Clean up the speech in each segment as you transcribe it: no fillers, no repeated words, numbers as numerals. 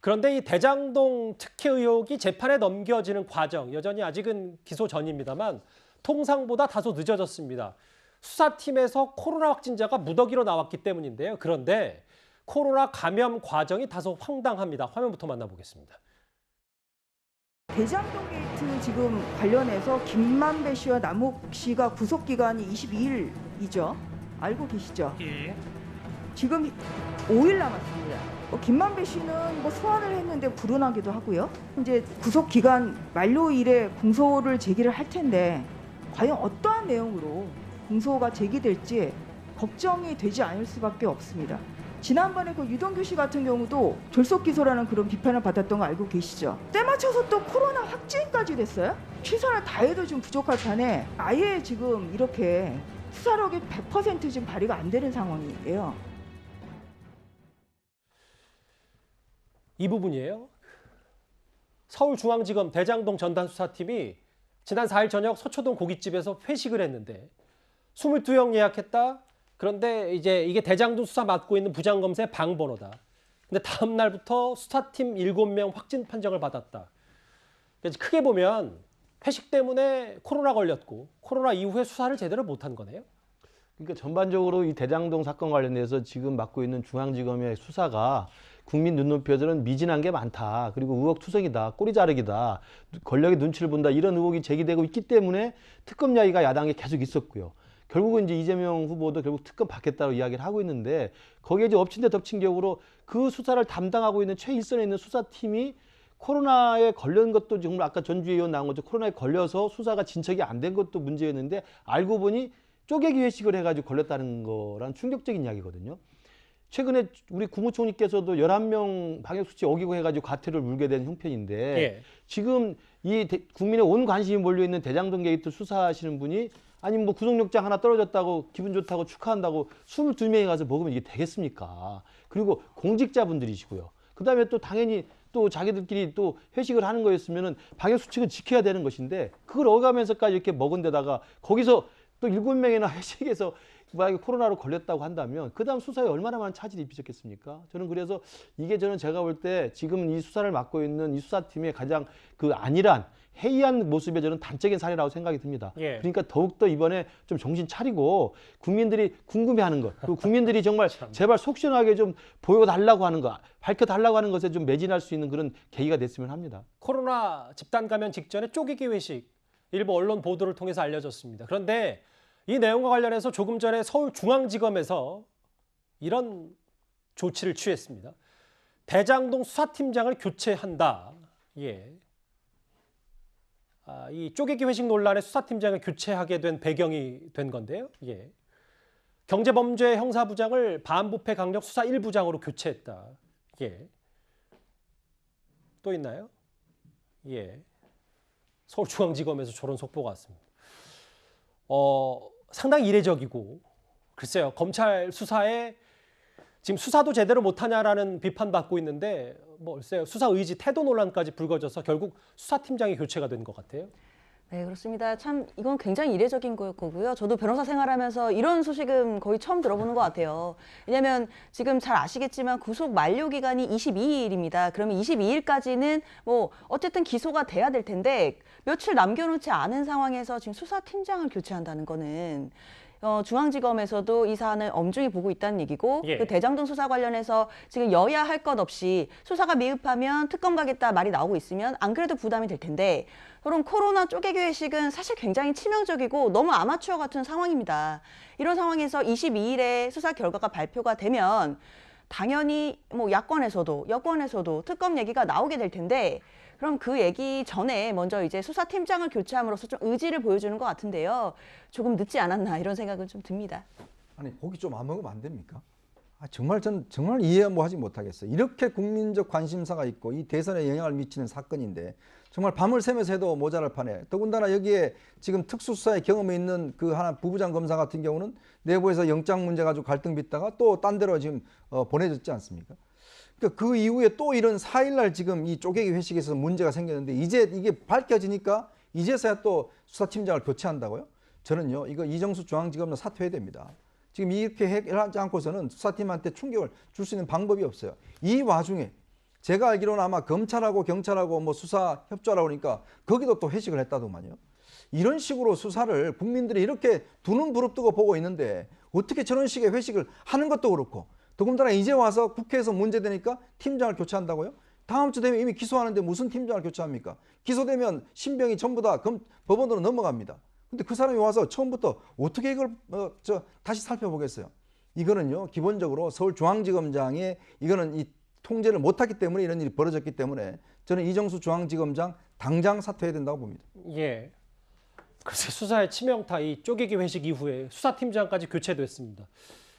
그런데 이 대장동 특혜 의혹이 재판에 넘겨지는 과정, 여전히 아직은 기소 전입니다만 통상보다 다소 늦어졌습니다. 수사팀에서 코로나 확진자가 무더기로 나왔기 때문인데요. 그런데 코로나 감염 과정이 다소 황당합니다. 화면부터 만나보겠습니다. 대장동 게이트 지금 관련해서 김만배 씨와 남욱 씨가 구속 기간이 22일이죠. 알고 계시죠? 예. 지금 5일 남았습니다. 김만배 씨는 소환을 했는데 불응하기도 하고요. 이제 구속 기간 만료일에 공소를 제기를 할 텐데 과연 어떠한 내용으로 공소가 제기될지 걱정이 되지 않을 수밖에 없습니다. 지난번에 유동규 씨 같은 경우도 졸속 기소라는 그런 비판을 받았던 거 알고 계시죠? 때 맞춰서 또 코로나 확진까지 됐어요? 최선을 다해도 좀 부족할 판에 아예 지금 이렇게 수사력이 100% 지금 발휘가 안 되는 상황이에요. 이 부분이에요. 서울중앙지검 대장동 전담수사팀이 지난 4일 저녁 서초동 고깃집에서 회식을 했는데 22명 예약했다. 그런데 이제 이게 대장동 수사 맡고 있는 부장검사의 방번호다. 근데 다음 날부터 수사팀 7명 확진 판정을 받았다. 그래서 크게 보면 회식 때문에 코로나 걸렸고 코로나 이후에 수사를 제대로 못한 거네요. 그러니까 전반적으로 이 대장동 사건 관련해서 지금 맡고 있는 중앙지검의 수사가 국민 눈높이에서는 미진한 게 많다. 그리고 의혹투성이다. 꼬리 자르기다. 권력의 눈치를 본다. 이런 의혹이 제기되고 있기 때문에 특검 이야기가 야당에 계속 있었고요. 결국은 이제 이재명 후보도 결국 특검 받겠다고 이야기를 하고 있는데 거기에 이제 엎친 데 덮친 격으로 그 수사를 담당하고 있는 최일선에 있는 수사팀이 코로나에 걸린 것도 정말 아까 전주의 의원 나온 것처럼 코로나에 걸려서 수사가 진척이 안 된 것도 문제였는데 알고 보니 쪼개기 회식을 해가지고 걸렸다는 거란 충격적인 이야기거든요. 최근에 우리 국무총리께서도 11명 방역수칙 어기고 해가지고 과태료를 물게 된 형편인데 예. 지금 이 국민의 온 관심이 몰려있는 대장동 게이트 수사하시는 분이 아니 구속영장 하나 떨어졌다고 기분 좋다고 축하한다고 22명이 가서 먹으면 이게 되겠습니까? 그리고 공직자분들이시고요. 그다음에 또 당연히 또 자기들끼리 또 회식을 하는 거였으면은 방역수칙은 지켜야 되는 것인데 그걸 어가면서까지 이렇게 먹은 데다가 거기서 또 7명이나 회식해서 만약에 코로나로 걸렸다고 한다면 그 다음 수사에 얼마나 많은 차질이 빚었겠습니까? 저는 그래서 이게 제가 볼 때 지금 이 수사를 맡고 있는 이 수사팀의 가장 안일한 해이한 모습에 저는 단적인 사례라고 생각이 듭니다. 예. 그러니까 더욱더 이번에 좀 정신 차리고 국민들이 궁금해하는 것, 그리고 국민들이 정말 제발 속 시원하게 좀 보여달라고 하는 것, 밝혀달라고 하는 것에 좀 매진할 수 있는 그런 계기가 됐으면 합니다. 코로나 집단 감염 직전에 쪼개기 회식, 일부 언론 보도를 통해서 알려졌습니다. 그런데 이 내용과 관련해서 조금 전에 서울중앙지검에서 이런 조치를 취했습니다. 대장동 수사팀장을 교체한다. 예. 이 쪼개기 회식 논란에 수사팀장을 교체하게 된 배경이 된 건데요. 예. 경제범죄 형사부장을 반부패 강력 수사 1부장으로 교체했다. 예. 또 있나요? 예. 서울중앙지검에서 저런 속보가 왔습니다. 상당히 이례적이고 글쎄요. 검찰 수사에 지금 수사도 제대로 못하냐라는 비판받고 있는데 글쎄요. 수사 의지 태도 논란까지 불거져서 결국 수사팀장이 교체가 된 것 같아요. 네, 그렇습니다. 참 이건 굉장히 이례적인 거고요. 저도 변호사 생활하면서 이런 소식은 거의 처음 들어보는 것 같아요. 왜냐하면 지금 잘 아시겠지만 구속 만료 기간이 22일입니다. 그러면 22일까지는 어쨌든 기소가 돼야 될 텐데 며칠 남겨놓지 않은 상황에서 지금 수사팀장을 교체한다는 거는 중앙지검에서도 이 사안을 엄중히 보고 있다는 얘기고 예. 그 대장동 수사 관련해서 지금 여야 할 것 없이 수사가 미흡하면 특검 가겠다 말이 나오고 있으면 안 그래도 부담이 될 텐데 그럼 코로나 쪼개기 회식은 사실 굉장히 치명적이고 너무 아마추어 같은 상황입니다. 이런 상황에서 22일에 수사 결과가 발표가 되면 당연히 야권에서도 여권에서도 특검 얘기가 나오게 될 텐데 그럼 그 얘기 전에 먼저 이제 수사팀장을 교체함으로써 좀 의지를 보여주는 것 같은데요. 조금 늦지 않았나 이런 생각은 좀 듭니다. 아니 고기 좀 안 먹으면 안 됩니까? 정말 전 정말 이해하지 못하겠어요. 이렇게 국민적 관심사가 있고 이 대선에 영향을 미치는 사건인데 정말 밤을 새면서 해도 모자랄 판에 더군다나 여기에 지금 특수수사의 경험이 있는 그 하나 부부장 검사 같은 경우는 내부에서 영장 문제 가지고 갈등 빚다가 또 딴 데로 지금 보내졌지 않습니까? 그 이후에 또 이런 4일날 지금 이 쪼개기 회식에서 문제가 생겼는데 이제 이게 밝혀지니까 이제서야 또 수사팀장을 교체한다고요? 저는요 이거 이정수 중앙지검은 사퇴해야 됩니다. 지금 이렇게 하지 않고서는 수사팀한테 충격을 줄 수 있는 방법이 없어요. 이 와중에 제가 알기로는 아마 검찰하고 경찰하고 뭐 수사 협조하라고 그러니까 거기도 또 회식을 했다더만요. 이런 식으로 수사를 국민들이 이렇게 두 눈 부릅뜨고 보고 있는데 어떻게 저런 식의 회식을 하는 것도 그렇고 더군다나 이제 와서 국회에서 문제되니까 팀장을 교체한다고요? 다음 주 되면 이미 기소하는데 무슨 팀장을 교체합니까? 기소되면 신병이 전부 다 법원으로 넘어갑니다. 근데 그 사람이 와서 처음부터 어떻게 이걸 다시 살펴보겠어요? 이거는요 기본적으로 서울중앙지검장의 이거는 이 통제를 못했기 때문에 이런 일이 벌어졌기 때문에 저는 이정수 중앙지검장 당장 사퇴해야 된다고 봅니다. 예. 글쎄 수사의 치명타 이 쪼개기 회식 이후에 수사팀장까지 교체됐습니다.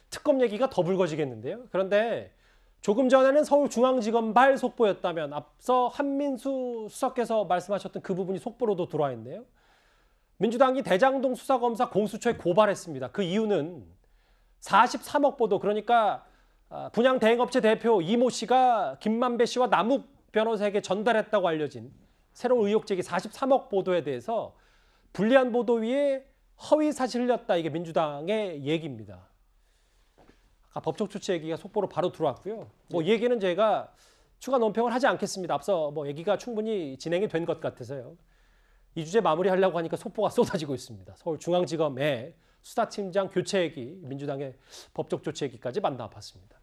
특검 얘기가 더 불거지겠는데요. 그런데 조금 전에는 서울중앙지검발 속보였다면 앞서 한민수 수석께서 말씀하셨던 그 부분이 속보로도 들어와 있네요. 민주당이 대장동 수사검사 공수처에 고발했습니다. 그 이유는 43억 보도 그러니까 분양 대행업체 대표 이모 씨가 김만배 씨와 남욱 변호사에게 전달했다고 알려진 새로운 의혹 제기 43억 보도에 대해서 불리한 보도 위에 허위 사실 흘렸다. 이게 민주당의 얘기입니다. 아까 법적 조치 얘기가 속보로 바로 들어왔고요. 뭐 얘기는 제가 추가 논평을 하지 않겠습니다. 앞서 뭐 얘기가 충분히 진행이 된 것 같아서요. 이 주제 마무리하려고 하니까 속보가 쏟아지고 있습니다. 서울중앙지검의 수사팀장 교체 얘기, 민주당의 법적 조치 얘기까지 만나봤습니다.